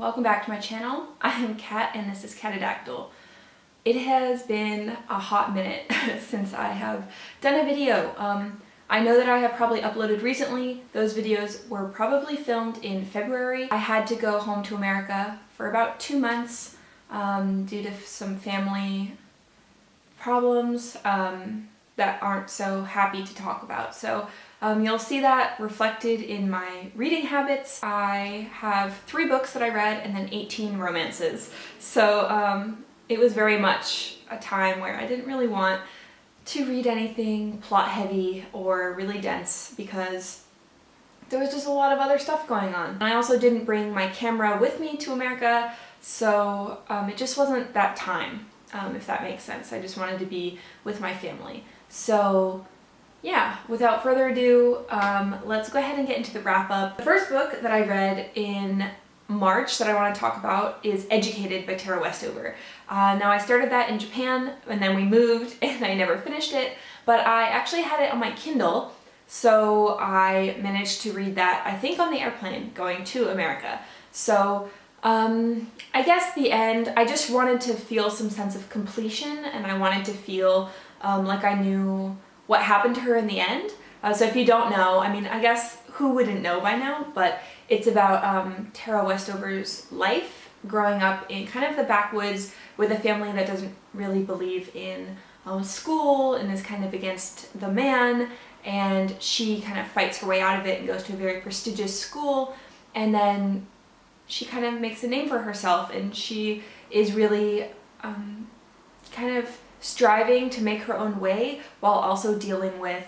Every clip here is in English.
Welcome back to my channel. I'm Kat and this is Catadactyl. It has been a hot minute since I have done a video. I know that I have probably uploaded recently. Those videos were probably filmed in February. I had to go home to America for about 2 months due to some family problems that aren't so happy to talk about. So you'll see that reflected in my reading habits. I have 3 books that I read and then 18 romances. So it was very much a time where I didn't really want to read anything plot heavy or really dense because there was just a lot of other stuff going on. And I also didn't bring my camera with me to America, so it just wasn't that time, if that makes sense. I just wanted to be with my family. So yeah, without further ado, let's go ahead and get into the wrap-up. The first book that I read in March that I want to talk about is Educated by Tara Westover. Now I started that in Japan and then we moved and I never finished it, but I actually had it on my Kindle, so I managed to read that, I think, on the airplane going to America. So I guess the end, I just wanted to feel some sense of completion and I wanted to feel like I knew what happened to her in the end. So if you don't know, I mean, I guess who wouldn't know by now, but it's about Tara Westover's life growing up in kind of the backwoods with a family that doesn't really believe in school and is kind of against the man, and she kind of fights her way out of it and goes to a very prestigious school, and then she kind of makes a name for herself, and she is really kind of striving to make her own way while also dealing with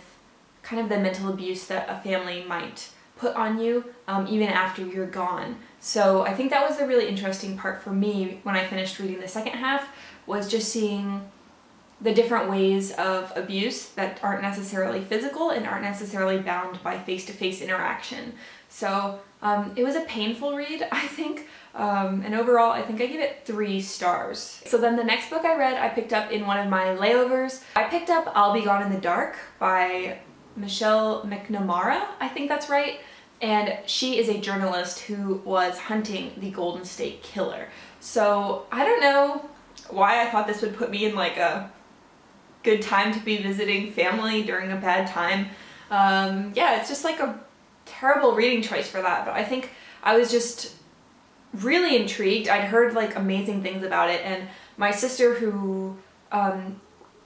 kind of the mental abuse that a family might put on you even after you're gone. So I think that was the really interesting part for me when I finished reading the second half, was just seeing the different ways of abuse that aren't necessarily physical and aren't necessarily bound by face-to-face interaction. So it was a painful read, I think, and overall I think I give it 3 stars. So then the next book I read I picked up in one of my layovers. I picked up I'll Be Gone in the Dark by Michelle McNamara, I think that's right, and she is a journalist who was hunting the Golden State Killer. So I don't know why I thought this would put me in like a good time to be visiting family during a bad time. Yeah, it's just like a terrible reading choice for that, but I think I was just really intrigued. I'd heard like amazing things about it, and my sister, who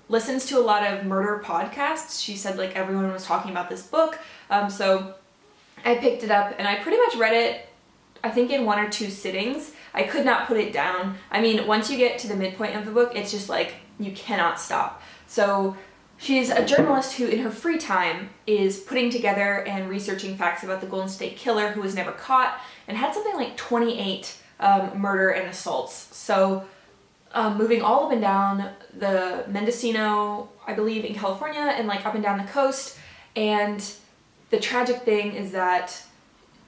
listens to a lot of murder podcasts, she said like everyone was talking about this book, so I picked it up and I pretty much read it, I think, in 1 or 2 sittings. I could not put it down. I mean, once you get to the midpoint of the book, it's just like you cannot stop. So she's a journalist who in her free time is putting together and researching facts about the Golden State Killer, who was never caught and had something like 28 murder and assaults. So moving all up and down the Mendocino, I believe, in California, and like up and down the coast. And the tragic thing is that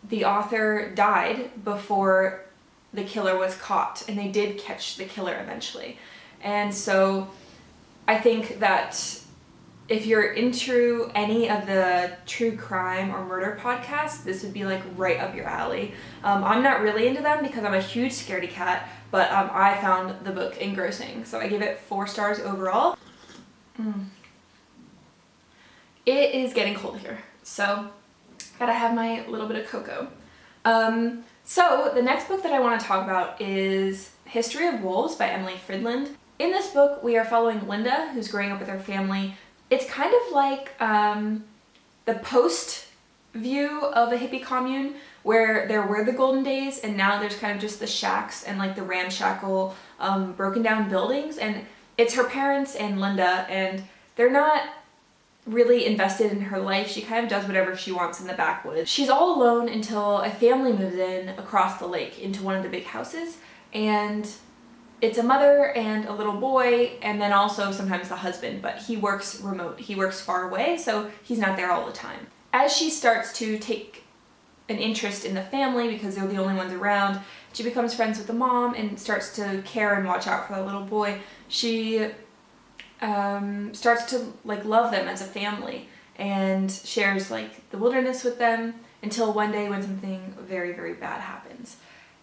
the author died before the killer was caught, and they did catch the killer eventually. And so I think that if you're into any of the true crime or murder podcasts, this would be like right up your alley. I'm not really into them because I'm a huge scaredy cat, but I found the book engrossing, so I give it 4 stars overall. It is getting cold here, so gotta have my little bit of cocoa. So the next book that I want to talk about is History of Wolves by Emily Fridland. In this book, we are following Linda, who's growing up with her family. It's kind of like the post view of a hippie commune, where there were the golden days and now there's kind of just the shacks and like the ramshackle broken down buildings, and it's her parents and Linda, and they're not really invested in her life. She kind of does whatever she wants in the backwoods. She's all alone until a family moves in across the lake into one of the big houses, and it's a mother and a little boy, and then also sometimes the husband, but he works remote. He works far away, so he's not there all the time. As she starts to take an interest in the family because they're the only ones around, she becomes friends with the mom and starts to care and watch out for the little boy. She starts to like love them as a family and shares like the wilderness with them, until one day when something very, very bad happens.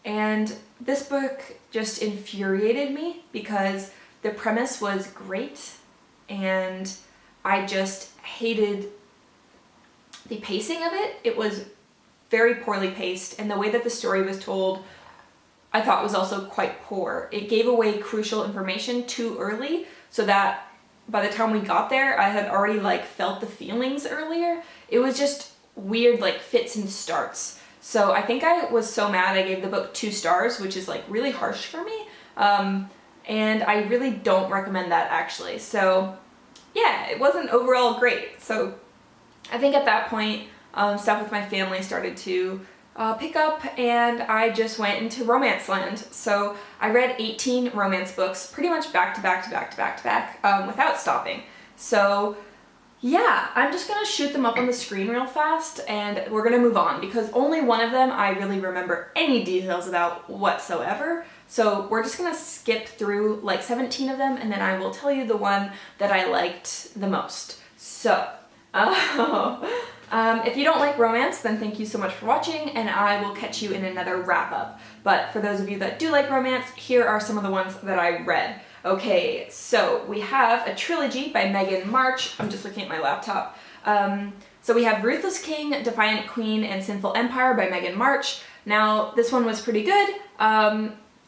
And this book just infuriated me because the premise was great and I just hated the pacing of it. It was very poorly paced, and the way that the story was told I thought was also quite poor. It gave away crucial information too early, so that by the time we got there, I had already like felt the feelings earlier. It was just weird, like fits and starts. So I think I was so mad I gave the book 2 stars, which is like really harsh for me. And I really don't recommend that actually. So yeah, it wasn't overall great. So I think at that point, stuff with my family started to pick up, and I just went into romance land. So I read 18 romance books pretty much back to back to back to back to back without stopping. So yeah, I'm just gonna shoot them up on the screen real fast and we're gonna move on because only one of them I really remember any details about whatsoever. So we're just gonna skip through like 17 of them and then I will tell you the one that I liked the most. So, if you don't like romance, then thank you so much for watching and I will catch you in another wrap up. But for those of you that do like romance, here are some of the ones that I read. Okay, so we have a trilogy by Megan March. I'm just looking at my laptop. So we have Ruthless King, Defiant Queen, and Sinful Empire by Megan March. Now, this one was pretty good.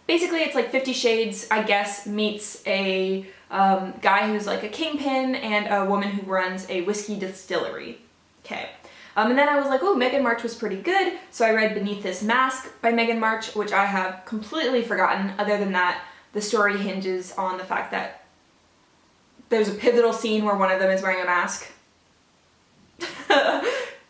Basically, it's like 50 Shades, I guess, meets a guy who's like a kingpin and a woman who runs a whiskey distillery. Okay. And then I was like, oh, Megan March was pretty good. So I read Beneath This Mask by Megan March, which I have completely forgotten. Other than that, the story hinges on the fact that there's a pivotal scene where one of them is wearing a mask.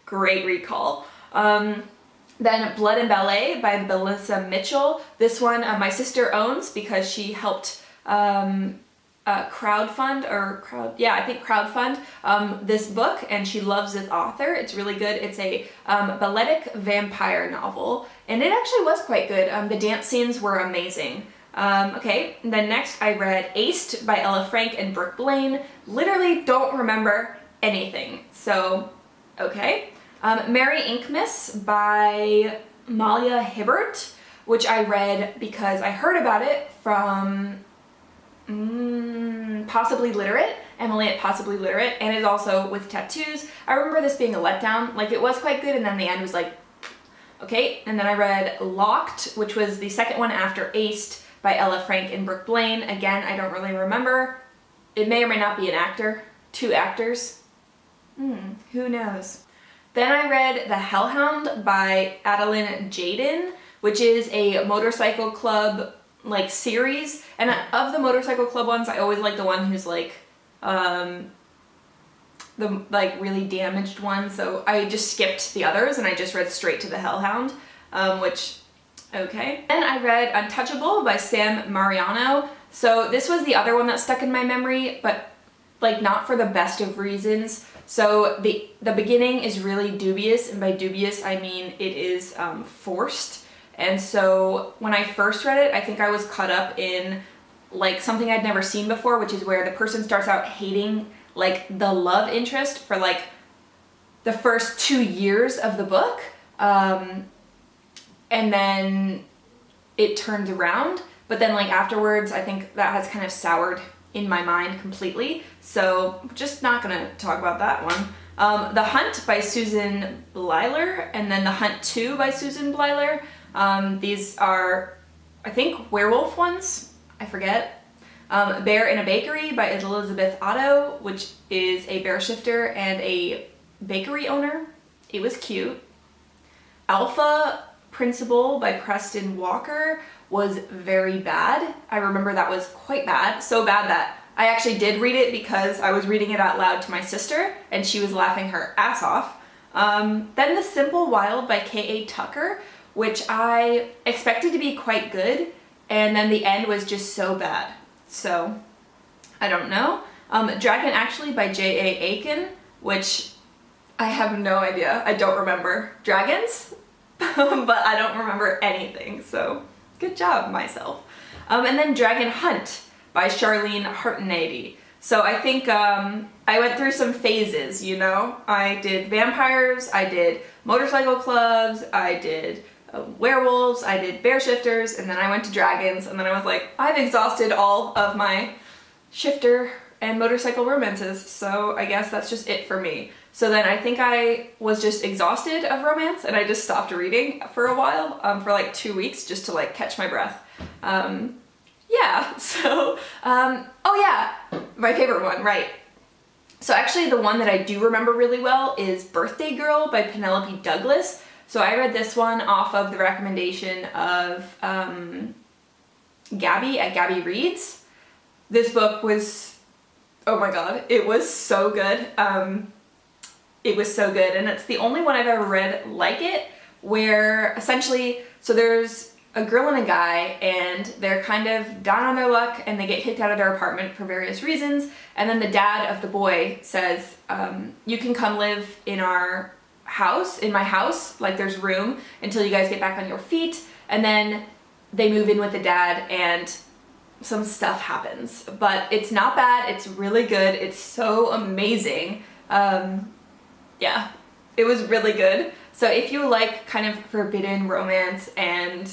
Great recall. Then Blood and Ballet by Melissa Mitchell. This one my sister owns because she helped crowdfund this book, and she loves this author. It's really good. It's a balletic vampire novel, and it actually was quite good. The dance scenes were amazing. Okay, then next I read Aced by Ella Frank and Brooke Blaine. Literally don't remember anything, so okay. Mary Inkmas by Malia Hibbert, which I read because I heard about it from Possibly Literate, Emily at Possibly Literate, and it's also with tattoos. I remember this being a letdown. Like, it was quite good, and then the end was like, okay. And then I read Locked, which was the second one after Aced by Ella Frank and Brooke Blaine. Again, I don't really remember. It may or may not be an actor. 2 actors. Who knows? Then I read The Hellhound by Adeline Jaden, which is a motorcycle club like series. And of the motorcycle club ones, I always like the one who's like the like really damaged one. So I just skipped the others and I just read straight to The Hellhound, which okay. Then I read Untouchable by Sam Mariano. So this was the other one that stuck in my memory, but like not for the best of reasons. So the beginning is really dubious, and by dubious I mean it is forced. And so when I first read it, I think I was caught up in like something I'd never seen before, which is where the person starts out hating like the love interest for like the first 2 years of the book. And then it turns around, but then like afterwards, I think that has kind of soured in my mind completely. So just not gonna talk about that one. The Hunt by Susan Blyler, and then The Hunt 2 by Susan Blyler. These are, I think, werewolf ones, I forget. Bear in a Bakery by Elizabeth Otto, which is a bear shifter and a bakery owner. It was cute. Alpha Principle by Preston Walker was very bad. I remember that was quite bad. So bad that I actually did read it because I was reading it out loud to my sister and she was laughing her ass off. Then The Simple Wild by K.A. Tucker, which I expected to be quite good, and then the end was just so bad. So, I don't know. Dragon Actually by J.A. Aiken, which I have no idea. I don't remember dragons, but I don't remember anything, so good job, myself. And then Dragon Hunt by Charlene Hartnady. So I think I went through some phases, you know? I did vampires, I did motorcycle clubs, I did werewolves, I did bear shifters, and then I went to dragons, and then I was like, I've exhausted all of my shifter and motorcycle romances, so I guess that's just it for me. So then I think I was just exhausted of romance, and I just stopped reading for a while, for like 2 weeks, just to like catch my breath. Yeah, so, oh yeah, my favorite one, right. So actually the one that I do remember really well is Birthday Girl by Penelope Douglas. So I read this one off of the recommendation of Gabby at Gabby Reads. This book was, oh my god, it was so good. It was so good, and it's the only one I've ever read like it, where essentially, so there's a girl and a guy, and they're kind of down on their luck, and they get kicked out of their apartment for various reasons, and then the dad of the boy says, you can come live in our house, in my house, like there's room, until you guys get back on your feet, and then they move in with the dad, and some stuff happens. But it's not bad, it's really good, it's so amazing. Yeah, it was really good. So if you like kind of forbidden romance and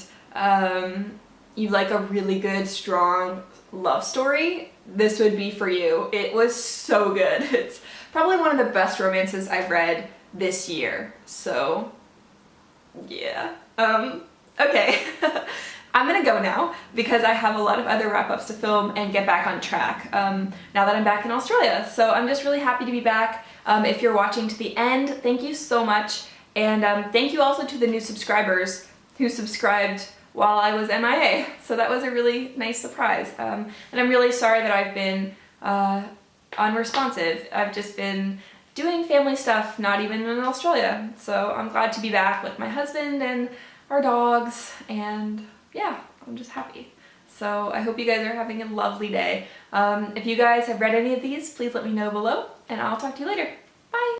you like a really good, strong love story, this would be for you. It was so good. It's probably one of the best romances I've read this year. So yeah. Okay. I'm gonna go now because I have a lot of other wrap-ups to film and get back on track now that I'm back in Australia. So I'm just really happy to be back. If you're watching to the end, thank you so much. And thank you also to the new subscribers who subscribed while I was MIA. So that was a really nice surprise. And I'm really sorry that I've been unresponsive. I've just been doing family stuff, not even in Australia. So I'm glad to be back with my husband and our dogs, and yeah, I'm just happy. So I hope you guys are having a lovely day. If you guys have read any of these, please let me know below, and I'll talk to you later. Bye!